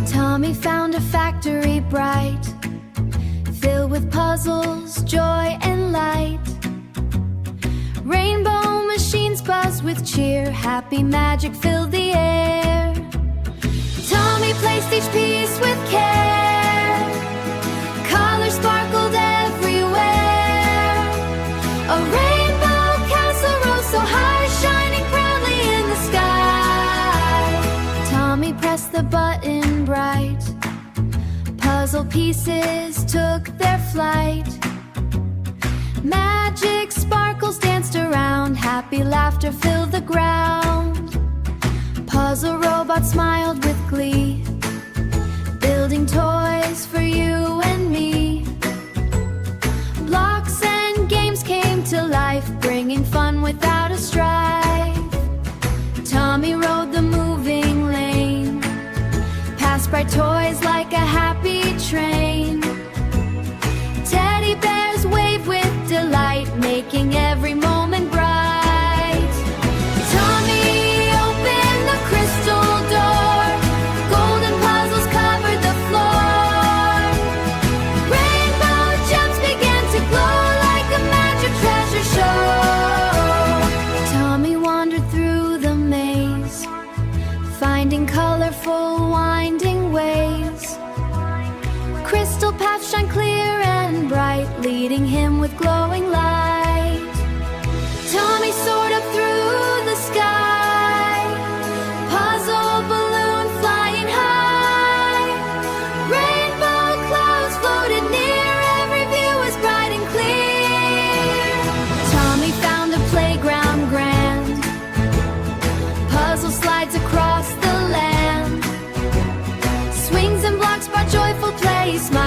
Tommy found a factory bright, filled with puzzles, joy and light. Rainbow machines buzzed with cheer, happy magic filled the air. Tommy placed each piece with care, colors sparkled everywhere. A rainbow castle rose so high, shining proudly in the sky. Tommy pressed the button bright, puzzle pieces took their flight. Magic sparkles danced around, happy laughter filled the ground. Puzzle robots smiled with glee, building toys for you and me. Blocks and games came to life, bringing fun without a strife. Tommy rode the moving lane, passed by toys like a happy train. Teddy bears wave with delight, making every moment bright. Tommy opened the crystal door, golden puzzles covered the floor. Rainbow gems began to glow like a magic treasure show. Tommy wandered through the maze, finding colorful winding ways. Crystal paths shine clear and bright, leading him with glowing light. Tommy soared up through the sky, puzzle balloon flying high. Rainbow clouds floated near, every view was bright and clear. Tommy found a playground grand, puzzle slides across the land. Swings and blocks brought joyful play, smiles